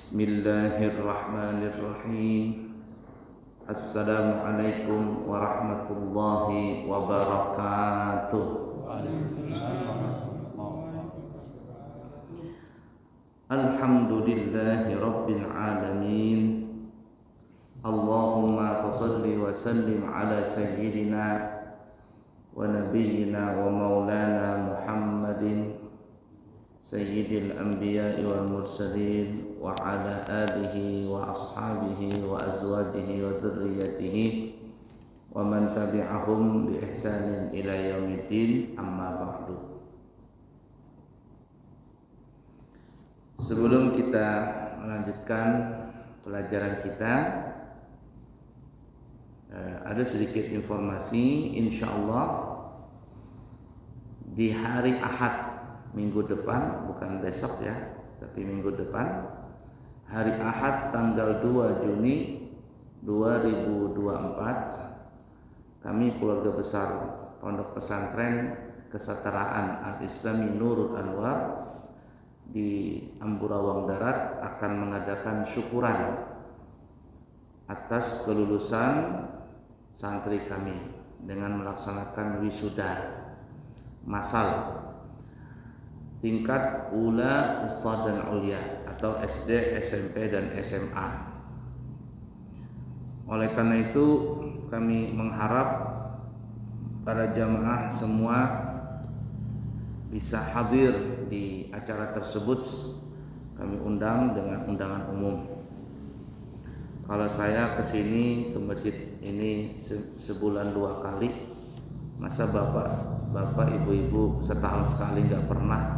Bismillahirrahmanirrahim. Assalamualaikum warahmatullahi wabarakatuh. Alhamdulillahi rabbil alamin. Allahumma fassalli wa sallim ala sayyidina wa nabiyyina wa maulana Muhammadin sayyidil anbiya'i wal mursalin wa ala alihi wa ashabihi wa azwajihi wa dhurriyyatihi wa man tabi'ahum bi ihsanin ila yaumiddin, amma ba'du. Sebelum kita melanjutkan pelajaran kita, ada sedikit informasi. Insyaallah di hari Ahad minggu depan, bukan besok ya, tapi minggu depan, hari Ahad tanggal 2 Juni 2024, kami keluarga besar Pondok Pesantren Kesetaraan Al-Islami Nurul Anwar di Amburawang Darat akan mengadakan syukuran atas kelulusan santri kami dengan melaksanakan wisuda massal tingkat ula, ustad dan ulia atau SD, SMP dan SMA. Oleh karena itu kami mengharap para jamaah semua bisa hadir di acara tersebut. Kami undang dengan undangan umum. Kalau saya kesini ke masjid ini sebulan 2 kali, masa bapak ibu-ibu setahun sekali nggak pernah?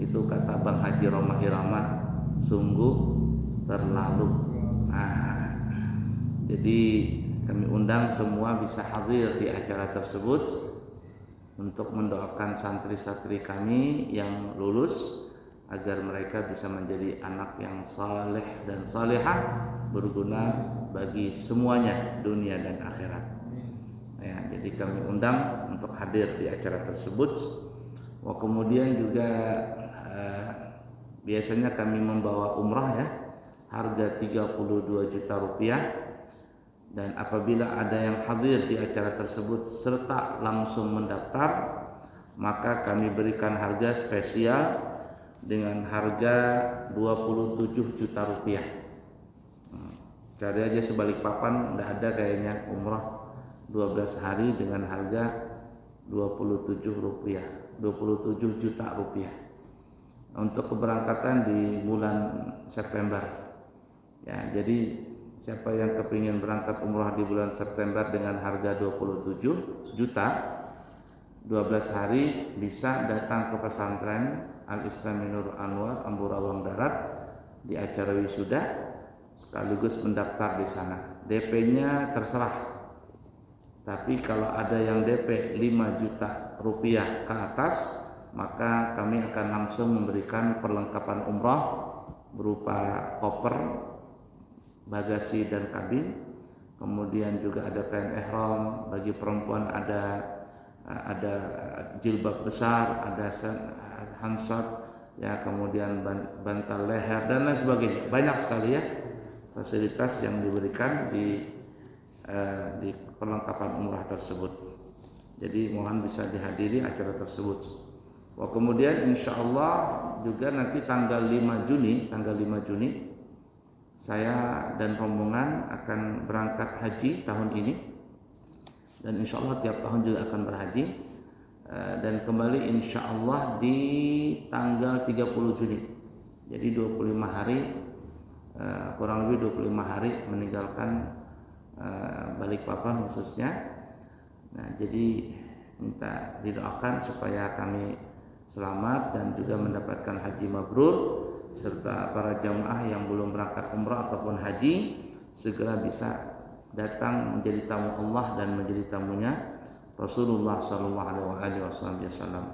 Itu kata Bang Haji Roma Irama, sungguh terlalu. Jadi kami undang semua bisa hadir di acara tersebut untuk mendoakan santri-santri kami yang lulus agar mereka bisa menjadi anak yang saleh dan salehah, berguna bagi semuanya dunia dan akhirat. Ya, jadi kami undang untuk hadir di acara tersebut. Kemudian juga biasanya kami membawa umrah ya, harga 32 juta rupiah, dan apabila ada yang hadir di acara tersebut serta langsung mendaftar, maka kami berikan harga spesial dengan harga 27 juta rupiah. Cari aja sebalik papan, tidak ada kayaknya umrah 12 hari dengan harga 27 juta rupiah untuk keberangkatan di bulan September. Ya, jadi siapa yang kepingin berangkat umrah di bulan September dengan harga 27 juta 12 hari bisa datang ke pesantren Al-Islami Nurul Anwar Amburawang Darat di acara wisuda sekaligus mendaftar di sana. DP-nya terserah. Tapi kalau ada yang DP 5 juta rupiah ke atas, maka kami akan langsung memberikan perlengkapan umrah berupa koper, bagasi dan kabin. Kemudian juga ada kain ihram, bagi perempuan ada jilbab besar, ada hansat, ya, kemudian bantal leher dan lain sebagainya. Banyak sekali ya fasilitas yang diberikan di perlengkapan umrah tersebut. Jadi mohon bisa dihadiri acara tersebut. Kemudian insya Allah juga nanti tanggal 5 Juni saya dan rombongan akan berangkat haji tahun ini, dan insya Allah tiap tahun juga akan berhaji, dan kembali insya Allah di tanggal 30 Juni. Jadi 25 hari, kurang lebih 25 hari meninggalkan Balikpapan khususnya. Nah, jadi minta didoakan supaya kami selamat dan juga mendapatkan haji mabrur, serta para jamaah yang belum berangkat umrah ataupun haji segera bisa datang menjadi tamu Allah dan menjadi tamunya Rasulullah sallallahu alaihi wasallam.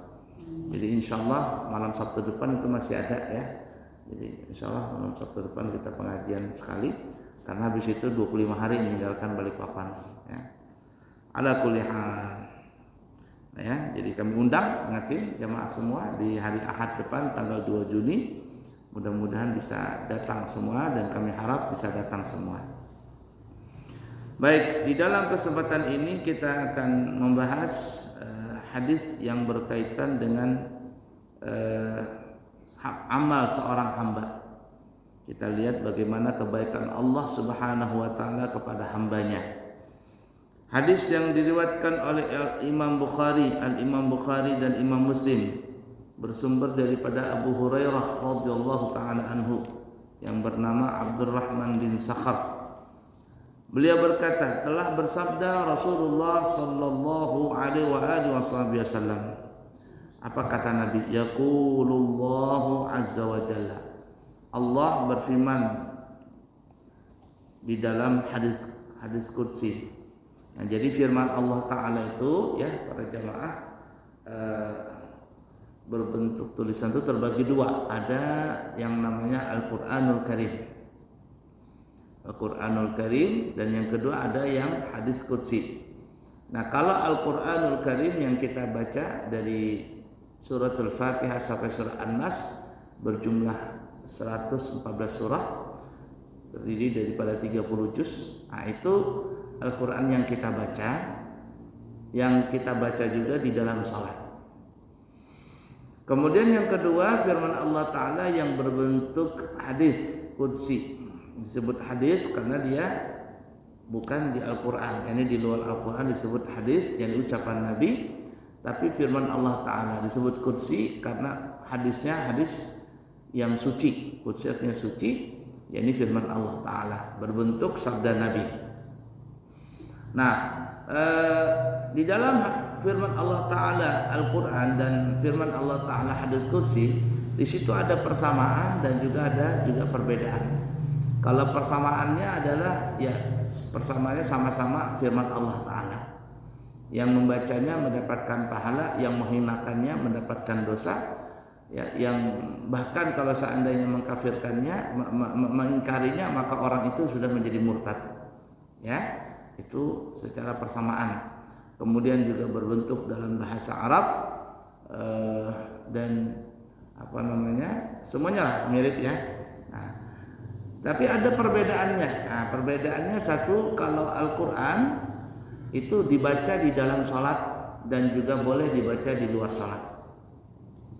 Jadi insyaallah malam Sabtu depan itu masih ada ya. Jadi insyaallah malam Sabtu depan kita pengajian sekali, karena habis itu 25 hari meninggalkan Balikpapan ya. Ala kulli hal. Ya, jadi kami undang, ingatin jamaah semua di hari Ahad depan tanggal 2 Juni Mudah-mudahan bisa datang semua dan kami harap bisa datang semua. Baik, di dalam kesempatan ini kita akan membahas hadis yang berkaitan dengan amal seorang hamba. Kita lihat bagaimana kebaikan Allah Subhanahu wa taala kepada hambanya. Hadis yang diriwayatkan oleh Imam Bukhari, Al-Imam Bukhari dan Imam Muslim bersumber daripada Abu Hurairah radhiyallahu taala anhu yang bernama Abdurrahman bin Sakhar. Beliau berkata, telah bersabda Rasulullah sallallahu alaihi wasallam. Apa kata Nabi? Yaqulullahu azza wa jalla. Allah berfirman di dalam hadis qudsi. Nah, jadi firman Allah taala itu ya para jamaah berbentuk tulisan itu terbagi dua. Ada yang namanya Al-Quranul Karim, Al-Quranul Karim, dan yang kedua ada yang hadis qudsi. Nah, kalau Al-Quranul Karim yang kita baca dari suratul Fatihah sampai surah An-Nas berjumlah 114 surah, terdiri daripada 30 juz. Nah, itu Al-Quran yang kita baca juga di dalam salat. Kemudian yang kedua firman Allah Ta'ala yang berbentuk hadis qudsi. Disebut hadis karena dia bukan di Al-Quran. Ini di luar Al-Quran disebut hadis, yang ucapan Nabi. Tapi firman Allah Ta'ala disebut qudsi karena hadisnya hadis yang suci. Qudsi artinya suci, yakni firman Allah Ta'ala berbentuk sabda Nabi. Nah, di dalam firman Allah Ta'ala Al-Quran dan firman Allah Ta'ala hadis qudsi, di situ ada persamaan dan juga ada perbedaan. Kalau persamaannya adalah ya persamaannya sama-sama firman Allah Ta'ala. Yang membacanya mendapatkan pahala, yang menghinakannya mendapatkan dosa, ya, yang bahkan kalau seandainya mengkafirkannya, mengingkarinya, maka orang itu sudah menjadi murtad. Ya, itu secara persamaan. Kemudian juga berbentuk dalam bahasa Arab dan semuanya lah mirip ya. Nah, tapi ada perbedaannya. Nah, perbedaannya satu, kalau Al-Quran itu dibaca di dalam sholat dan juga boleh dibaca di luar sholat.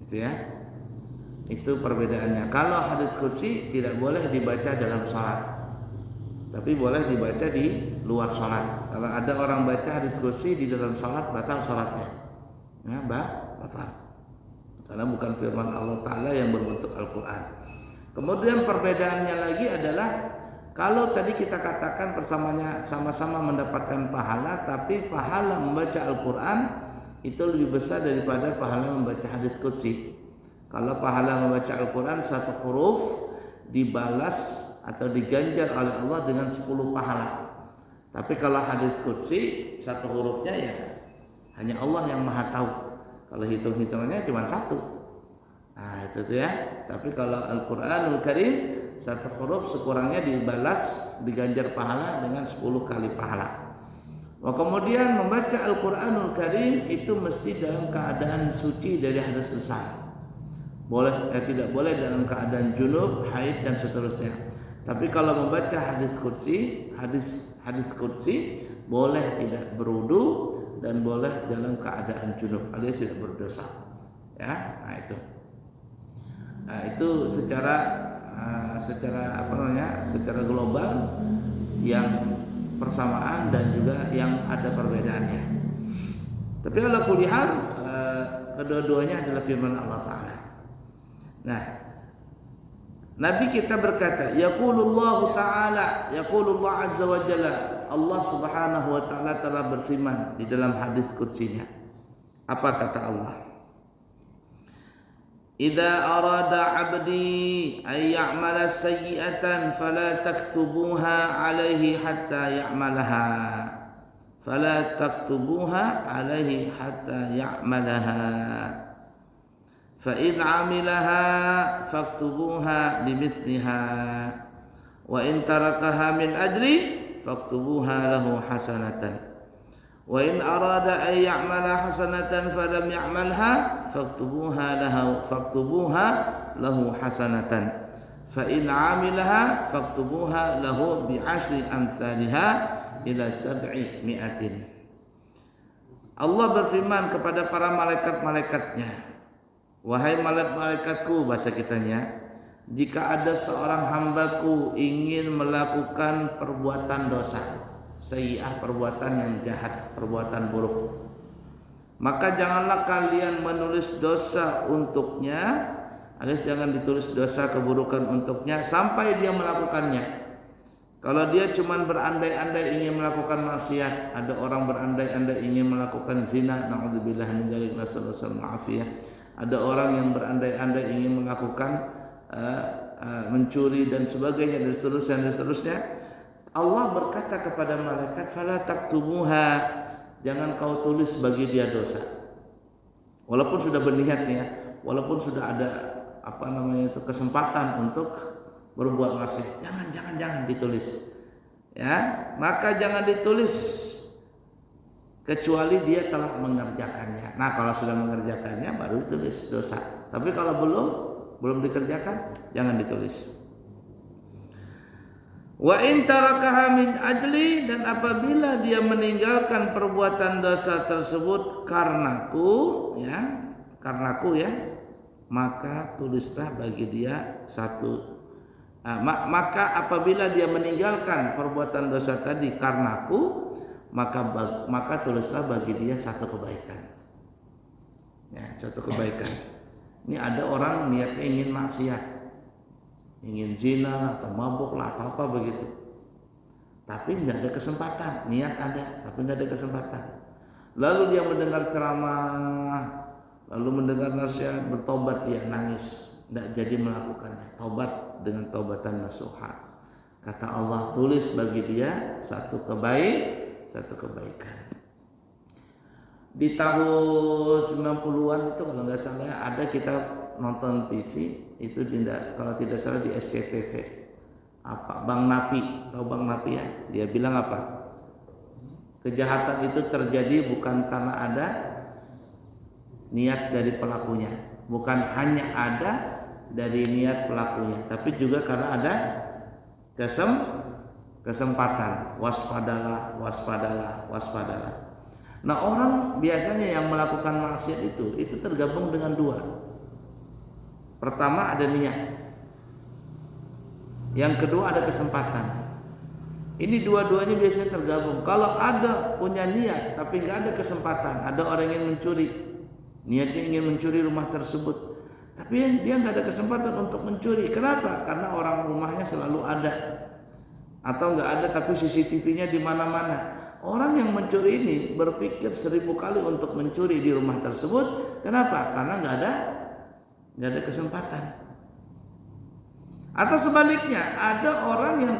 Itu ya. Itu perbedaannya. Kalau hadits qudsi tidak boleh dibaca dalam sholat, tapi boleh dibaca di luar sholat. Kalau ada orang baca hadits qudsi di dalam sholat, batal sholatnya. Ya, batal. Karena bukan firman Allah Ta'ala yang berbentuk Al-Quran. Kemudian perbedaannya lagi adalah, kalau tadi kita katakan persamanya sama-sama mendapatkan pahala, tapi pahala membaca Al-Quran itu lebih besar daripada pahala membaca hadits qudsi. Kalau pahala membaca Al-Quran satu huruf dibalas atau diganjar oleh Allah dengan 10 pahala. Tapi kalau hadits qudsi satu hurufnya ya hanya Allah yang maha tahu. Kalau hitung-hitungannya cuma satu. Nah itu tuh ya. Tapi kalau Al-Quranul Karim satu huruf sekurangnya dibalas, diganjar pahala dengan 10 kali pahala. Kemudian membaca Al-Quranul Karim itu mesti dalam keadaan suci dari hadas besar. Tidak boleh dalam keadaan junub, haid dan seterusnya. Tapi kalau membaca hadis qudsi boleh tidak berwudu dan boleh dalam keadaan junub alias tidak berdosa. Ya, nah itu. Nah, itu secara global yang persamaan dan juga yang ada perbedaannya. Tapi ala kulli hal kedua-duanya adalah firman Allah Ta'ala. Nah, Nabi kita berkata, yaqulullahu ta'ala, yaqulullah azza wa jalla, Allah Subhanahu wa taala telah berfirman di dalam hadis qudsinya. Apa kata Allah? Idza arada 'abdi ay ya'mala sayyi'atan fala taktubuha 'alaihi hatta ya'malaha. Fala taktubuha 'alaihi hatta ya'malaha. فإن عملها فاكتبوها بمثلها وإن تركها من أجلي فاكتبوها له حسنة وإن أراد أن يعمل حسنة فلم يعملها فاكتبوها له حسنة fa in 'amilaha faktubuha lahu bi 'ashri amsalha ila 700. Allah berfirman kepada para malaikat-malaikatnya, wahai malaikat-malaikatku, bahasa kitanya, jika ada seorang hambaku ingin melakukan perbuatan dosa, sayyi'ah, perbuatan yang jahat, perbuatan buruk, maka janganlah kalian menulis dosa untuknya, alias jangan ditulis dosa keburukan untuknya sampai dia melakukannya. Kalau dia cuma berandai-andai ingin melakukan maksiat, ada orang berandai-andai ingin melakukan zina, naudzubillah min dzalik, nasallallahu alaihi. Ada orang yang berandai-andai ingin melakukan mencuri dan sebagainya dan seterusnya. Allah berkata kepada malaikat, fala taktumuha, jangan kau tulis bagi dia dosa. Walaupun sudah berniat nih ya, walaupun sudah ada kesempatan untuk berbuat maksiat, jangan ditulis. Ya, maka jangan ditulis kecuali dia telah mengerjakannya. Nah, kalau sudah mengerjakannya baru ditulis dosa. Tapi kalau belum dikerjakan, jangan ditulis. Wa in tarakaha min ajli, dan apabila dia meninggalkan perbuatan dosa tersebut karenaku ya, maka tulislah bagi dia satu. Maka apabila dia meninggalkan perbuatan dosa tadi karenaku, maka tulislah bagi dia satu kebaikan. Ya, satu kebaikan. Ini ada orang niatnya ingin maksiat, ingin zina atau mabuk lah atau apa begitu, tapi nggak ada kesempatan. Niat ada, tapi nggak ada kesempatan. Lalu dia mendengar ceramah, lalu mendengar nasihat, bertobat, dia nangis, tidak jadi melakukannya. Tobat dengan tobatan nasuha. Kata Allah, tulis bagi dia satu kebaikan. Di tahun 90-an itu kalau nggak salah ada kita nonton TV itu kalau tidak salah di SCTV. Bang Napi, tahu Bang Napi ya? Dia bilang apa? Kejahatan itu terjadi bukan karena ada niat dari pelakunya, bukan hanya ada dari niat pelakunya, tapi juga karena ada kesempatan. Waspadalah. Nah, orang biasanya yang melakukan maksiat itu tergabung dengan dua. Pertama ada niat, yang kedua ada kesempatan. Ini dua-duanya biasanya tergabung. Kalau ada punya niat tapi nggak ada kesempatan, ada orang yang mencuri, niatnya ingin mencuri rumah tersebut, tapi dia nggak ada kesempatan untuk mencuri. Kenapa? Karena orang rumahnya selalu ada, atau nggak ada tapi CCTV-nya di mana-mana. Orang yang mencuri ini berpikir 1000 kali untuk mencuri di rumah tersebut. Kenapa? Karena nggak ada kesempatan. Atau sebaliknya, ada orang yang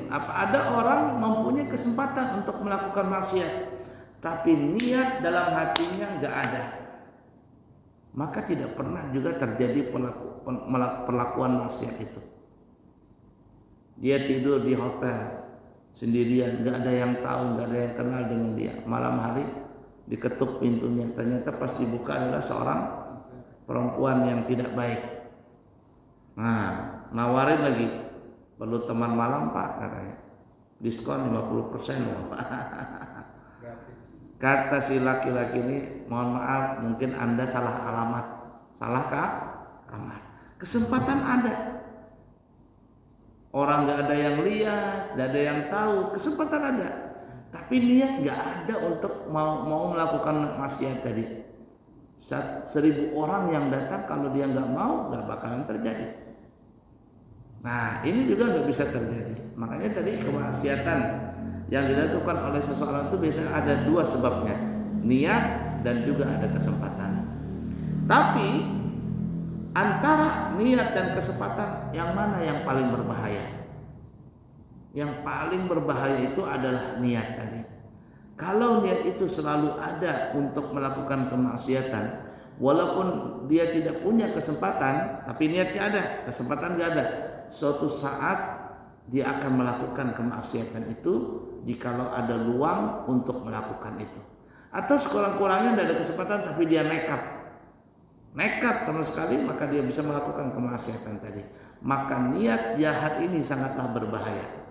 ada orang mempunyai kesempatan untuk melakukan maksiat, tapi niat dalam hatinya nggak ada. Maka tidak pernah juga terjadi perlakuan maksiat itu. Dia tidur di hotel sendirian, nggak ada yang tahu, nggak ada yang kenal dengan dia. Malam hari diketuk pintunya, ternyata pas dibuka adalah seorang perempuan yang tidak baik. Nah, nawarin lagi, perlu teman malam Pak, katanya, diskon 50% loh. Kata si laki-laki ini, mohon maaf, mungkin Anda salah alamat. Salahkah? Alamat. Kesempatan ada. Orang nggak ada yang lihat, nggak ada yang tahu, kesempatan ada. Tapi niat nggak ada untuk mau melakukan maksiat tadi. 1000 orang yang datang, kalau dia nggak mau, nggak bakalan terjadi. Nah, ini juga nggak bisa terjadi. Makanya tadi kemaksiatan yang dilakukan oleh seseorang itu biasanya ada dua sebabnya, niat dan juga ada kesempatan. Tapi antara niat dan kesempatan, yang mana yang paling berbahaya? Yang paling berbahaya itu adalah niat tadi. Kalau niat itu selalu ada untuk melakukan kemaksiatan, walaupun dia tidak punya kesempatan, tapi niatnya ada, kesempatan nggak ada, suatu saat dia akan melakukan kemaksiatan itu jikalau ada luang untuk melakukan itu. Atau sekurang-kurangnya tidak ada kesempatan tapi dia nekat. nekat sama sekali, maka dia bisa melakukan kemaksiatan tadi. Maka niat jahat ini sangatlah berbahaya.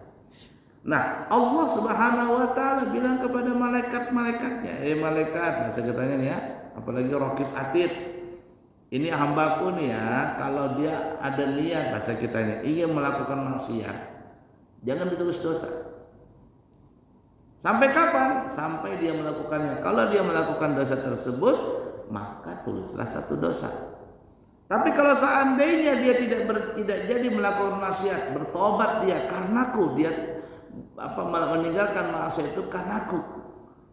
Nah, Allah Subhanahu wa taala bilang kepada malaikat-malaikatnya, malaikat, bahasa katanya nih ya, apalagi Raqib Atid. Ini hambaku nih ya, kalau dia ada niat, bahasa kitanya, ingin melakukan maksiat, jangan ditulis dosa. Sampai kapan? Sampai dia melakukannya. Kalau dia melakukan dosa tersebut, maka tulislah satu dosa. Tapi kalau seandainya dia tidak jadi melakukan maksiat, bertobat dia karenaku, dia meninggalkan maksiat itu karenaku,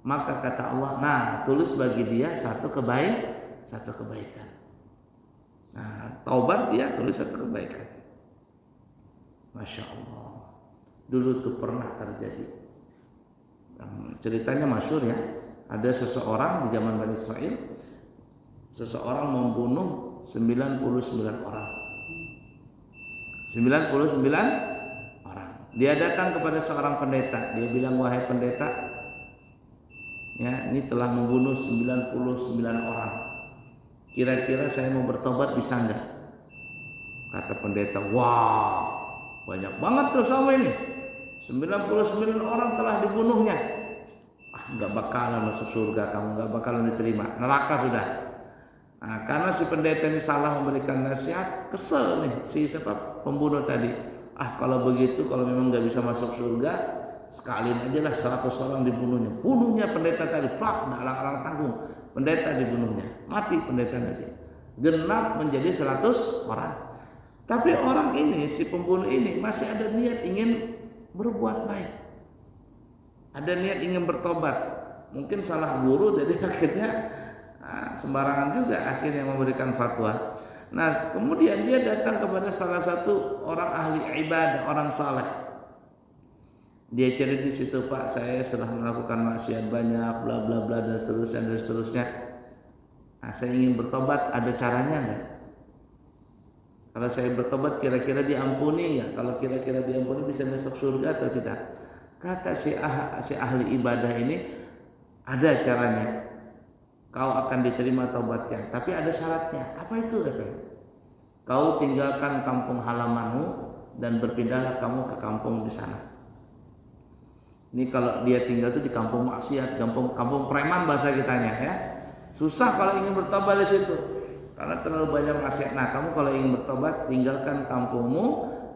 maka kata Allah, nah tulis bagi dia satu kebaikan. Nah, taubat dia tulis satu kebaikan. Masya Allah. Dulu tuh pernah terjadi. Ceritanya masyhur ya. Ada seseorang di zaman Bani Israel, seseorang membunuh 99 orang. 99 orang. Dia datang kepada seorang pendeta. Dia bilang, wahai pendeta, ya, ini telah membunuh 99 orang. Kira-kira saya mau bertobat bisa enggak? Kata pendeta, wah, banyak banget dosa ini. 99 orang telah dibunuhnya. Enggak bakalan masuk surga kamu, enggak bakalan diterima. Neraka sudah. Nah, karena si pendeta ini salah memberikan nasihat, kesel nih si pembunuh tadi. Kalau begitu, kalau memang enggak bisa masuk surga, sekalian aja lah 100 orang dibunuhnya. Bunuhnya pendeta tadi, plak, alang-alang tanggung. Pendeta dibunuhnya, mati pendeta tadi. Genap menjadi 100 orang. Tapi orang ini, si pembunuh ini masih ada niat ingin berbuat baik. Ada niat ingin bertobat. Mungkin salah guru, jadi akhirnya sembarangan juga akhirnya memberikan fatwa. Nah, kemudian dia datang kepada salah satu orang ahli ibadah, orang saleh. Dia cerita di situ, Pak, saya sudah melakukan maksiat banyak, bla bla bla dan seterusnya. Nah, saya ingin bertobat, ada caranya enggak? Kalau saya bertobat kira-kira diampuni enggak? Kalau kira-kira diampuni bisa masuk surga atau tidak? Kata si ahli ibadah ini, ada caranya. Kau akan diterima taubatnya, tapi ada syaratnya. Apa itu katanya? Kau tinggalkan kampung halamanmu dan berpindahlah kamu ke kampung di sana. Ini kalau dia tinggal itu di kampung maksiat, kampung preman bahasa kitanya ya. Susah kalau ingin bertobat di situ. Karena terlalu banyak maksiat. Nah, kamu kalau ingin bertobat, tinggalkan kampungmu,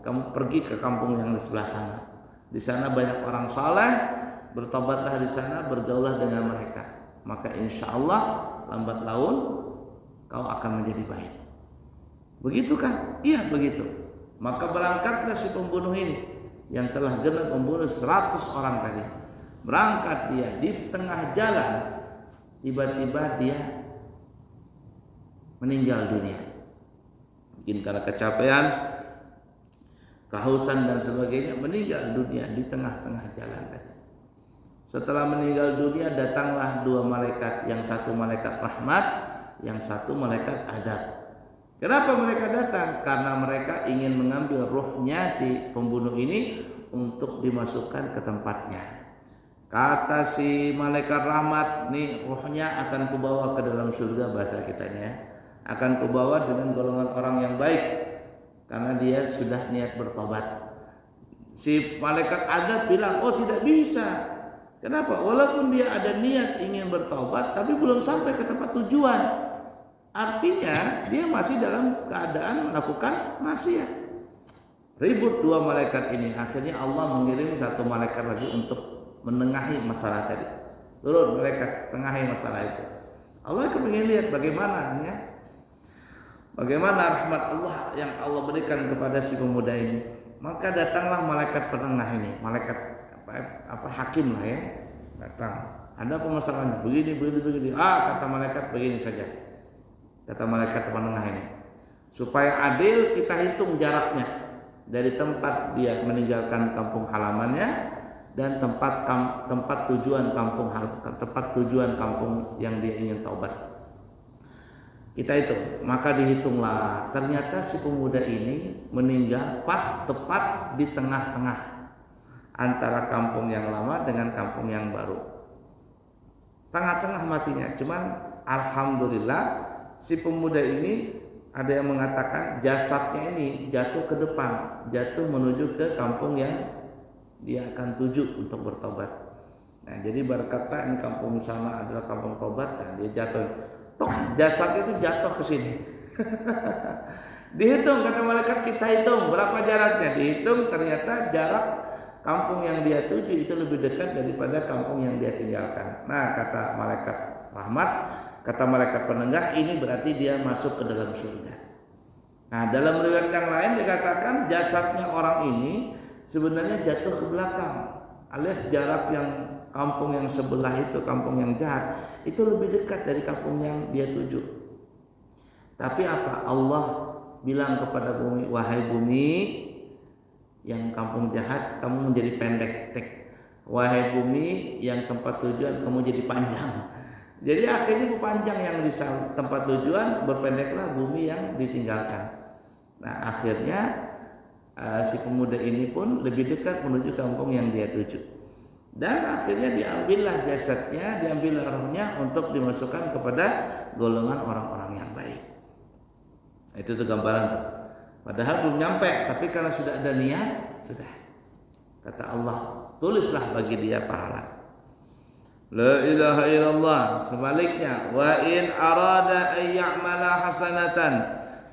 kamu pergi ke kampung yang di sebelah sana. Di sana banyak orang saleh, bertobatlah di sana, bergaulah dengan mereka. Maka insya Allah lambat laun kau akan menjadi baik. Begitukah? Iya begitu. Maka berangkatlah si pembunuh ini yang telah genap membunuh 100 orang tadi. Berangkat dia di tengah jalan, tiba-tiba dia meninggal dunia. Mungkin karena kecapean, kehausan dan sebagainya, meninggal dunia di tengah-tengah jalan tadi. Setelah meninggal dunia, datanglah dua malaikat, yang satu malaikat rahmat, yang satu malaikat adab. Kenapa mereka datang? Karena mereka ingin mengambil ruhnya si pembunuh ini untuk dimasukkan ke tempatnya. Kata si malaikat rahmat, nih ruhnya akan kubawa ke dalam surga bahasa kitanya. Akan kubawa dengan golongan orang yang baik karena dia sudah niat bertobat. Si malaikat adab bilang, oh tidak bisa. Kenapa? Walaupun dia ada niat ingin bertobat, tapi belum sampai ke tempat tujuan. Artinya dia masih dalam keadaan melakukan maksiat. Ribut dua malaikat ini. Akhirnya Allah mengirim satu malaikat lagi untuk menengahi masalah tadi. Turun malaikat tengahi masalah itu. Allah kepingin lihat bagaimana rahmat Allah yang Allah berikan kepada si pemuda ini. Maka datanglah malaikat penengah ini, malaikat hakim lah ya, datang. Ada permasalahannya begini. Kata malaikat begini saja. Kata malaikat penengah ini, supaya adil kita hitung jaraknya dari tempat dia meninggalkan kampung halamannya dan tempat tujuan kampung yang dia ingin taubat. Kita hitung, maka dihitunglah. Ternyata si pemuda ini meninggal pas tepat di tengah-tengah antara kampung yang lama dengan kampung yang baru. Tengah-tengah matinya. Cuman alhamdulillah si pemuda ini ada yang mengatakan jasadnya ini jatuh ke depan, jatuh menuju ke kampung yang dia akan tuju untuk bertobat. Nah, jadi berkata ini kampung sana adalah kampung tobat, dan dia jatuh. Tok, jasad itu jatuh ke sini. Dihitung, kata malaikat, kita hitung berapa jaraknya. Dihitung, ternyata jarak kampung yang dia tuju itu lebih dekat daripada kampung yang dia tinggalkan. Nah, kata malaikat rahmat, kata malaikat penenggah, ini berarti dia masuk ke dalam surga. Nah, dalam riwayat yang lain dikatakan jasadnya orang ini sebenarnya jatuh ke belakang, alias jarak yang kampung yang sebelah itu, kampung yang jahat, itu lebih dekat dari kampung yang dia tuju. Tapi apa? Allah bilang kepada bumi, wahai bumi yang kampung jahat, kamu menjadi pendek. Wahai bumi yang tempat tujuan, kamu jadi panjang. Jadi akhirnya berpanjang yang di tempat tujuan, berpendeklah bumi yang ditinggalkan. Nah, akhirnya si pemuda ini pun lebih dekat menuju kampung yang dia tuju. Dan akhirnya diambillah jasadnya, diambil rohnya untuk dimasukkan kepada golongan orang-orang yang baik. Itu tuh gambaran tuh. Padahal belum nyampe, tapi karena sudah ada niat, sudah. Kata Allah, tulislah bagi dia pahala. La ilaha illallah. Sebaliknya, wa in arada an ya'mala hasanatan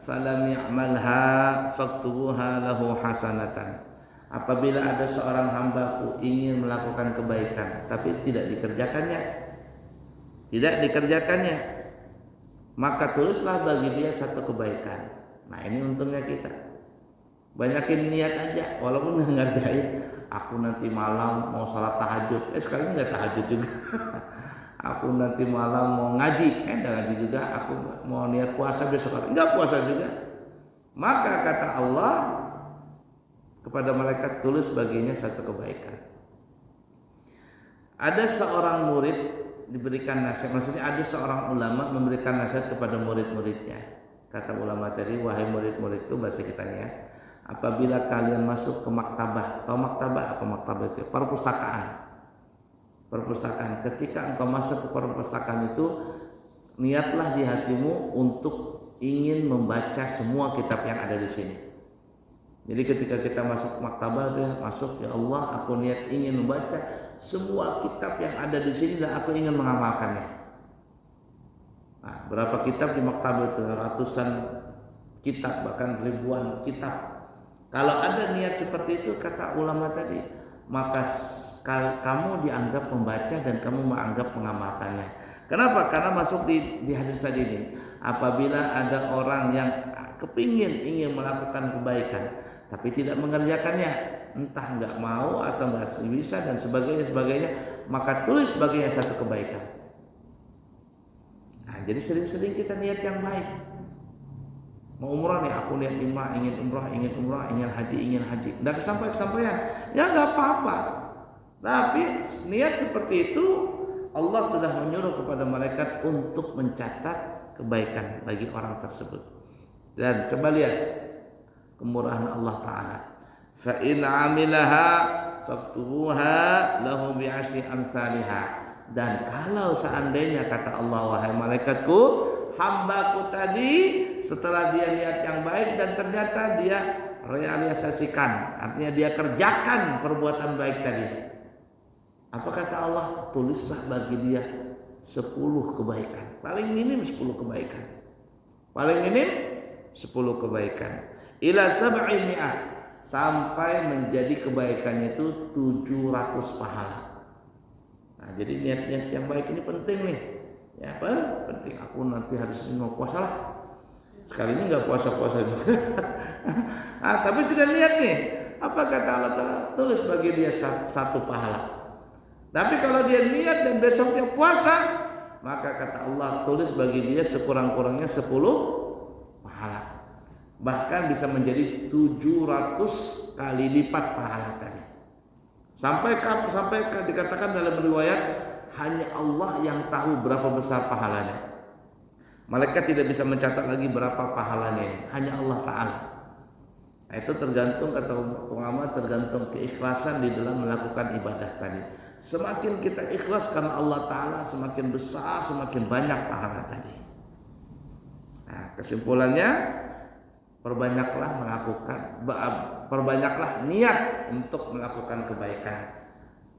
falam ya'malha faktubuha lahu hasanatan. Apabila ada seorang hambaku ingin melakukan kebaikan tapi tidak dikerjakannya, maka tulislah bagi dia satu kebaikan. Nah, ini untungnya kita. Banyakin niat aja, walaupun nggak ngerjain. Aku nanti malam mau sholat tahajud, sekarang nggak tahajud juga. Aku nanti malam mau ngaji, nggak ngaji juga. Aku mau niat puasa besok hari, nggak puasa juga. Maka kata Allah kepada malaikat, tulis baginya satu kebaikan. Ada seorang murid diberikan nasihat, maksudnya ada seorang ulama memberikan nasihat kepada murid-muridnya. Kata ulama tadi, wahai murid-muridku, bahasa kitanya ya, apabila kalian masuk ke maktabah, tahu maktabah apa? Maktabah itu perpustakaan. Ketika engkau masuk ke perpustakaan itu, niatlah di hatimu untuk ingin membaca semua kitab yang ada di sini. Jadi ketika kita masuk maktabah itu, masuk, ya Allah, aku niat ingin membaca semua kitab yang ada di sini dan aku ingin mengamalkannya. Nah, berapa kitab di maktabah itu? Ratusan kitab, bahkan ribuan kitab. Kalau ada niat seperti itu, kata ulama tadi, maka kamu dianggap membaca dan kamu menganggap mengamalkannya. Kenapa? Karena masuk di hadis tadi ini, apabila ada orang yang ingin melakukan kebaikan tapi tidak mengerjakannya, entah nggak mau atau nggak bisa dan sebagainya, maka tulis baginya satu kebaikan. Nah, jadi sering-sering kita niat yang baik. Mau umrah nih, aku niat ingin umrah, ingin haji, nggak kesampaian, ya nggak apa-apa. Tapi niat seperti itu, Allah sudah menyuruh kepada malaikat untuk mencatat kebaikan bagi orang tersebut. Dan coba lihat kemurahan Allah Ta'ala. Fa in 'amilaha faktubuha lahu bi'ashri amsalihah. Dan kalau seandainya, kata Allah, wahai malaikatku, hambaku tadi setelah dia niat yang baik dan ternyata dia realisasikan, artinya dia kerjakan perbuatan baik tadi, apa kata Allah? Tulislah bagi dia 10 kebaikan. Paling minim 10 kebaikan. Ila 700, sampai menjadi kebaikannya itu 700 pahala. Nah, jadi niat-niat yang baik ini penting nih. Ya, penting. Aku nanti harus mau puasa lah. Sekalinya nggak puasa-puasa juga. Nah, tapi sudah niat nih. Apa kata Allah Ta'ala? Tulis bagi dia satu pahala. Tapi kalau dia niat dan besoknya puasa, maka kata Allah, tulis bagi dia sekurang-kurangnya 10 pahala. Bahkan bisa menjadi 700 kali lipat pahala tadi. Sampai dikatakan dalam riwayat, hanya Allah yang tahu berapa besar pahalanya. Malaikat tidak bisa mencatat lagi berapa pahalanya ini, hanya Allah Ta'ala. Nah, itu tergantung, kata ulama, tergantung keikhlasan di dalam melakukan ibadah tadi. Semakin kita ikhlas karena Allah Ta'ala, semakin besar, semakin banyak pahala tadi. Nah, kesimpulannya perbanyaklah niat untuk melakukan kebaikan.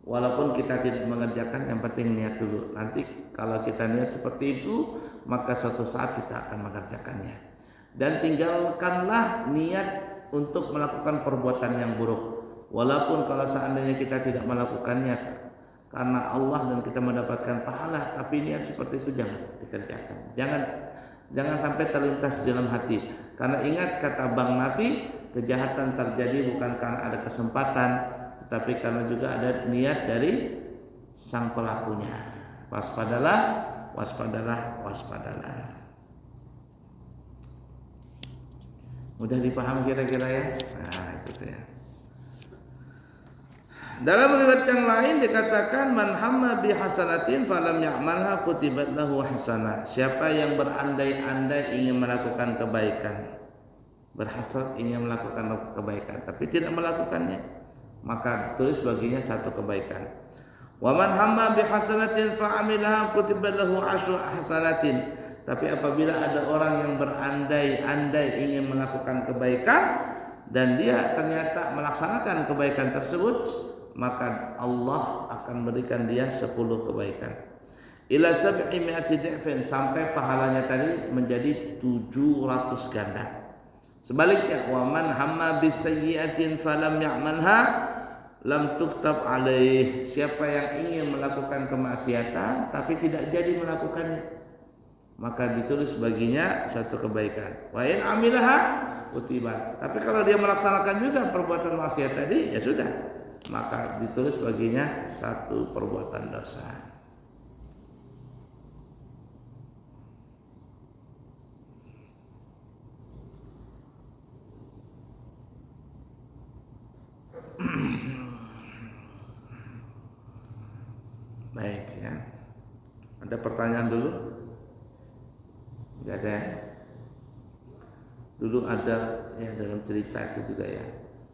Walaupun kita tidak mengerjakan, yang penting niat dulu. Nanti kalau kita niat seperti itu, maka suatu saat kita akan mengerjakannya. Dan tinggalkanlah niat untuk melakukan perbuatan yang buruk. Walaupun kalau seandainya kita tidak melakukannya karena Allah dan kita mendapatkan pahala, tapi niat seperti itu jangan dikerjakan. Jangan sampai terlintas di dalam hati. Karena ingat kata Bang Nafi, kejahatan terjadi bukan karena ada kesempatan, tetapi karena juga ada niat dari sang pelakunya. Waspadalah, waspadalah, waspadalah. Mudah dipahami kira-kira ya? Nah, itu ya. Dalam riwayat yang lain dikatakan man hamma bi hasanatin falam ya'malha kutibat lahu hasanah. Siapa yang berandai-andai ingin melakukan kebaikan, berhasrat ingin melakukan kebaikan tapi tidak melakukannya, maka tulis baginya satu kebaikan. Wa man hamma bi hasanatin fa amilha kutibat lahu asyru hasanatin. Tapi apabila ada orang yang berandai-andai ingin melakukan kebaikan dan dia ternyata melaksanakan kebaikan tersebut, maka Allah akan berikan dia 10 kebaikan. Ila 700 dhifin, sampai pahalanya tadi menjadi 700 ganda. Sebaliknya, wa man hamma bisayyi'atin falam ya'malha lam tuktab alaih. Siapa yang ingin melakukan kemaksiatan tapi tidak jadi melakukannya, maka ditulis baginya satu kebaikan. Wa in amilaha kutibat. Tapi kalau dia melaksanakan juga perbuatan maksiat tadi, ya sudah, maka ditulis baginya satu perbuatan dosa. Baik ya. Ada pertanyaan dulu? Enggak ada. Dulu ada ya dalam cerita itu juga ya.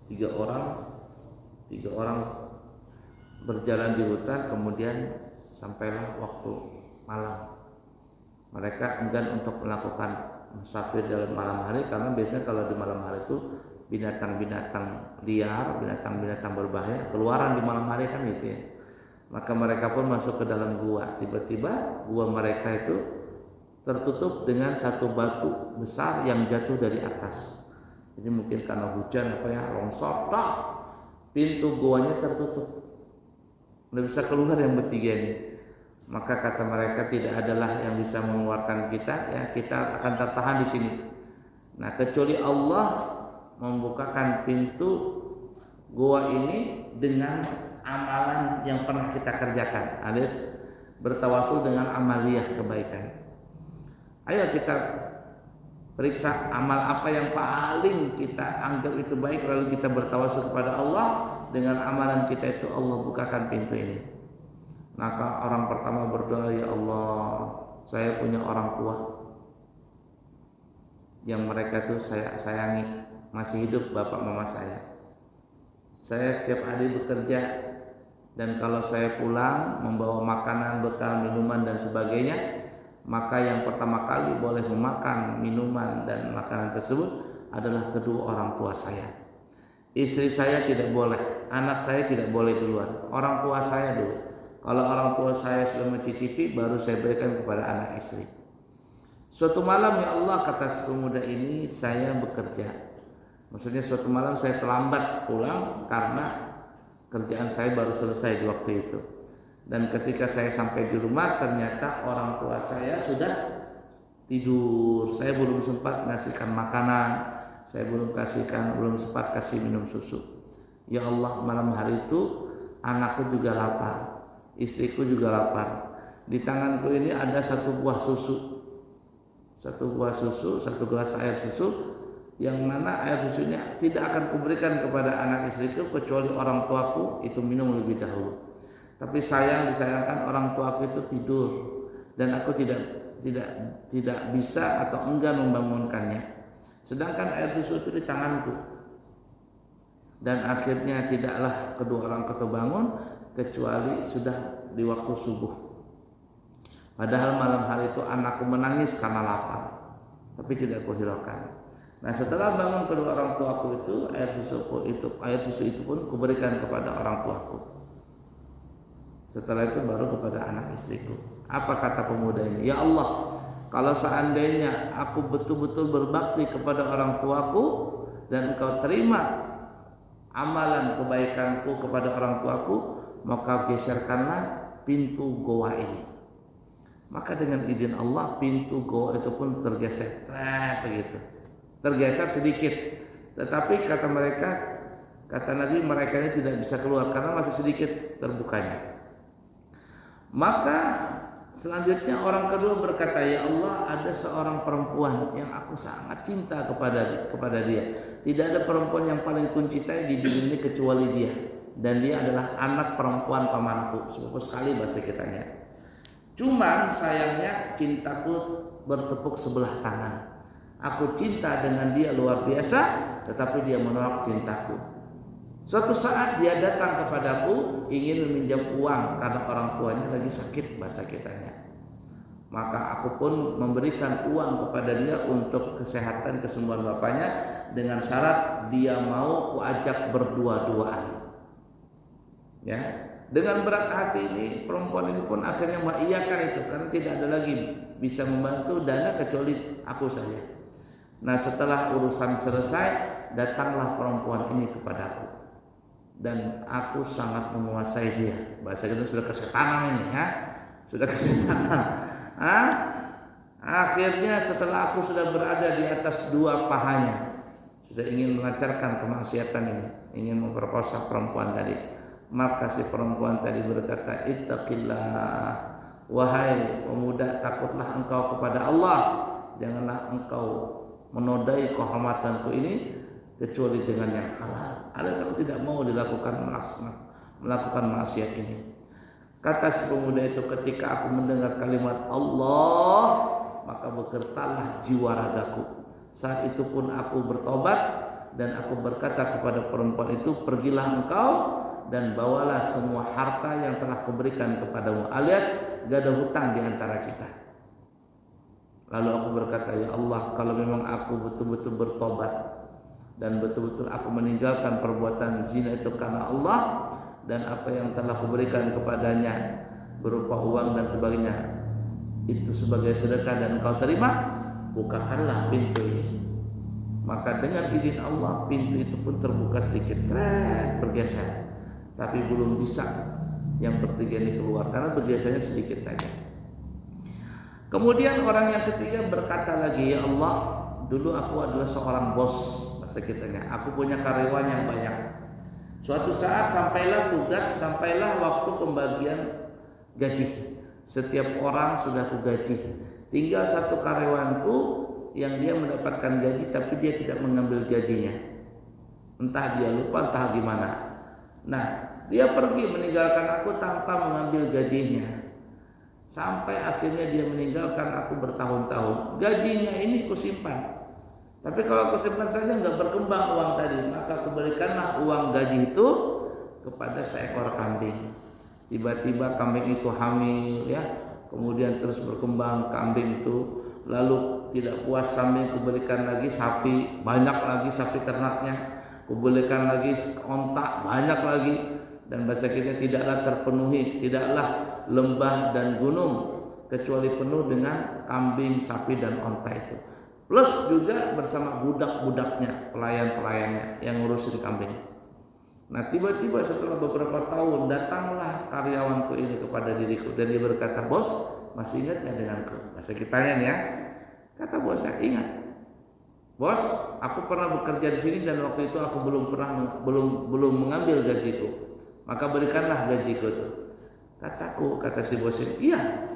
Tiga orang berjalan di hutan, kemudian sampailah waktu malam. Mereka enggan untuk melakukan musafir dalam malam hari, karena biasanya kalau di malam hari itu binatang-binatang liar, binatang-binatang berbahaya keluaran di malam hari kan gitu ya. Maka mereka pun masuk ke dalam gua. Tiba-tiba gua mereka itu tertutup dengan satu batu besar yang jatuh dari atas. Jadi mungkin karena hujan longsor, pintu guanya tertutup, nggak bisa keluar yang bertiga ini. Maka kata mereka, tidak adalah yang bisa mengeluarkan kita, ya kita akan tertahan di sini. Nah, kecuali Allah membukakan pintu gua ini dengan amalan yang pernah kita kerjakan, alias bertawasul dengan amaliyah kebaikan. Ayo kita periksa amal apa yang paling kita anggap itu baik, lalu kita bertawasul kepada Allah dengan amalan kita itu, Allah bukakan pintu ini. Maka orang pertama berdoa, ya Allah, saya punya orang tua yang mereka itu saya sayangi, masih hidup bapak mama saya. Saya setiap hari bekerja, dan kalau saya pulang membawa makanan, bekal, minuman dan sebagainya, maka yang pertama kali boleh memakan minuman dan makanan tersebut adalah kedua orang tua saya. Istri saya tidak boleh, anak saya tidak boleh duluan, orang tua saya dulu. Kalau orang tua saya sudah mencicipi, baru saya berikan kepada anak istri. Suatu malam, ya Allah, kata si pemuda ini, saya bekerja. Maksudnya suatu malam saya terlambat pulang karena kerjaan saya baru selesai di waktu itu. Dan ketika saya sampai di rumah, ternyata orang tua saya sudah tidur. Saya belum sempat ngasihkan makanan, saya belum sempat kasih minum susu. Ya Allah, malam hari itu anakku juga lapar, istriku juga lapar. Di tanganku ini ada satu buah susu, satu gelas air susu, yang mana air susunya tidak akan kuberikan kepada anak istriku kecuali orang tuaku itu minum lebih dahulu. Tapi disayangkan orang tuaku itu tidur dan aku tidak bisa atau enggan membangunkannya. Sedangkan air susu itu di tanganku. Dan akhirnya tidaklah kedua orang itu bangun kecuali sudah di waktu subuh. Padahal malam hari itu anakku menangis karena lapar. tapi tidak aku hiraukan. Nah, setelah bangun kedua orang tuaku itu, air susu itu pun kuberikan kepada orang tuaku. Setelah itu baru kepada anak istriku. Apa kata pemuda ini? Ya Allah, kalau seandainya aku betul-betul berbakti kepada orang tuaku dan engkau terima amalan kebaikanku kepada orang tuaku, maka geserkanlah pintu goa ini. Maka dengan izin Allah pintu goa itu pun tergeser, begitu, tergeser sedikit. Tetapi kata Nabi, mereka ini tidak bisa keluar karena masih sedikit terbukanya. Maka selanjutnya orang kedua berkata, ya Allah, ada seorang perempuan yang aku sangat cinta kepada dia. Tidak ada perempuan yang paling kuncintai di dunia ini kecuali dia. Dan dia adalah anak perempuan pamanku. Sepupu sekali bahasa kitanya. Cuman sayangnya cintaku bertepuk sebelah tangan. Aku cinta dengan dia luar biasa, tetapi dia menolak cintaku. Suatu saat dia datang kepadaku ingin meminjam uang karena orang tuanya lagi sakit bahasa kitanya. Maka aku pun memberikan uang kepada dia untuk kesehatan kesembuhan bapaknya dengan syarat dia mau kuajak berdua-duaan. Ya, dengan berat hati ini perempuan ini pun akhirnya mengiyakan itu karena tidak ada lagi bisa membantu dana kecuali aku saja. Nah, setelah urusan selesai, datanglah perempuan ini kepadaku. Dan aku sangat menguasai dia. Bahasa kita sudah kesetanan ini, ya, sudah kesetanan. Akhirnya setelah aku sudah berada di atas dua pahanya, sudah ingin melancarkan kemaksiatan ini, ingin memperkosa perempuan tadi, maka si perempuan tadi berkata, ittaqillah, wahai pemuda, takutlah engkau kepada Allah, janganlah engkau menodai kehormatanku ini kecuali dengan yang halal. Ada saya tidak mau melakukan maksiat ini. Kata si pemuda itu, ketika aku mendengar kalimat Allah, maka bergetarlah jiwa ragaku. Saat itu pun aku bertobat dan aku berkata kepada perempuan itu, pergilah engkau dan bawalah semua harta yang telah kuberikan kepadamu, alias gak ada hutang di antara kita. Lalu aku berkata, ya Allah, kalau memang aku betul-betul bertobat dan betul-betul aku meninggalkan perbuatan zina itu karena Allah, dan apa yang telah kuberikan kepadanya berupa uang dan sebagainya itu sebagai sedekah dan engkau terima, bukakanlah pintu ini. Maka dengan izin Allah pintu itu pun terbuka sedikit, bergeser, tapi belum bisa yang bertiga ini keluar karena bergesernya sedikit saja. Kemudian orang yang ketiga berkata lagi, ya Allah, dulu aku adalah seorang bos sekitarnya, aku punya karyawan yang banyak. Suatu saat sampailah waktu pembagian gaji. Setiap orang sudah aku gaji. Tinggal satu karyawanku yang dia mendapatkan gaji tapi dia tidak mengambil gajinya. Entah dia lupa, entah gimana. Nah, dia pergi meninggalkan aku tanpa mengambil gajinya. Sampai akhirnya dia meninggalkan aku bertahun-tahun. Gajinya ini kusimpan. Tapi kalau aku simpan saja nggak berkembang uang tadi, maka kembalikanlah uang gaji itu kepada seekor kambing. Tiba-tiba kambing itu hamil, ya, kemudian terus berkembang kambing itu. Lalu tidak puas kambing, kuberikan lagi sapi, banyak lagi sapi ternaknya, kuberikan lagi ontak, banyak lagi. Dan bahasa kita tidaklah terpenuhi, tidaklah lembah dan gunung kecuali penuh dengan kambing, sapi dan onta itu. Plus juga bersama budak-budaknya, pelayan-pelayannya yang ngurusin kambing. Nah, tiba-tiba setelah beberapa tahun datanglah karyawanku ini kepada diriku dan dia berkata, bos, masih ingat ya denganku? Bahasa kitanya nih ya. Kata bosnya, ingat. Bos, aku pernah bekerja di sini dan waktu itu aku belum mengambil gajiku. Maka berikanlah gajiku itu. Kata si bos ini, iya.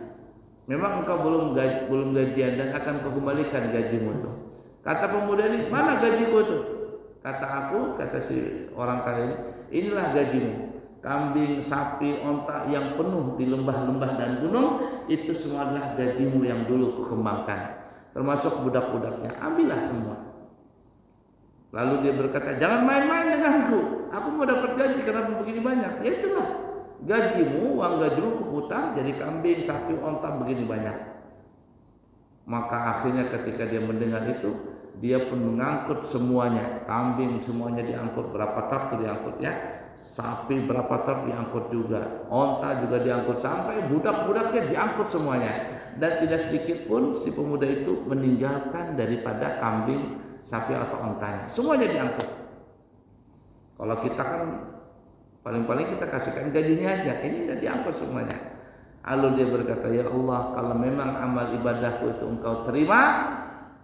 Memang engkau belum gajian dan akan kukembalikan gajimu itu. Kata pemuda ini, mana gajiku itu? Kata si orang kaya ini, inilah gajimu. Kambing, sapi, onta yang penuh di lembah-lembah dan gunung, itu semua adalah gajimu yang dulu kukembangkan. Termasuk budak-budaknya, ambillah semua. Lalu dia berkata, jangan main-main denganku. Aku mau dapat gaji kenapa begini banyak? Ya itulah. Gajimu, uang gajimu kuputar jadi kambing, sapi, onta begini banyak. Maka akhirnya ketika dia mendengar itu, dia pun mengangkut semuanya, kambing semuanya diangkut, berapa truk diangkut ya, sapi berapa truk diangkut juga, onta juga diangkut, sampai budak-budaknya diangkut semuanya. Dan tidak sedikit pun si pemuda itu meninggalkan daripada kambing, sapi atau ontanya, semuanya diangkut. Kalau kita kan paling-paling kita kasihkan gajinya aja, ini udah diangkut semuanya. Lalu dia berkata, ya Allah, kalau memang amal ibadahku itu engkau terima,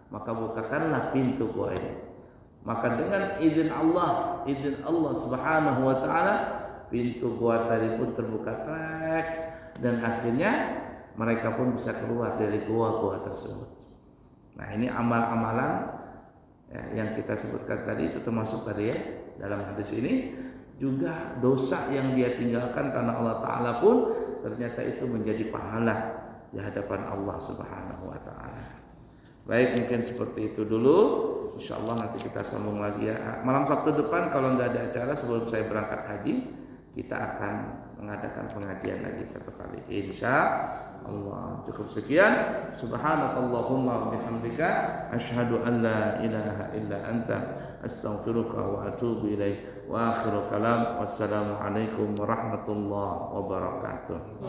maka bukakanlah pintu gua ini. Maka dengan izin Allah Subhanahu wa taala, pintu gua tadi pun terbuka trek, dan akhirnya mereka pun bisa keluar dari gua tersebut. Nah, ini amal-amalan ya, yang kita sebutkan tadi itu termasuk tadi ya dalam hadis ini, juga dosa yang dia tinggalkan karena Allah taala pun ternyata itu menjadi pahala di hadapan Allah Subhanahu wa taala. Baik, mungkin seperti itu dulu. Insyaallah nanti kita sambung lagi ya. Malam Sabtu depan kalau nggak ada acara sebelum saya berangkat haji, kita akan mengadakan pengajian lagi satu kali. Insyaallah. Cukup sekian. Subhanakallahumma wa bihamdika asyhadu an la ilaha illa anta astaghfiruka wa atubu ilaik. Wa akhiru kalam. Wassalamu alaikum warahmatullahi wabarakatuh.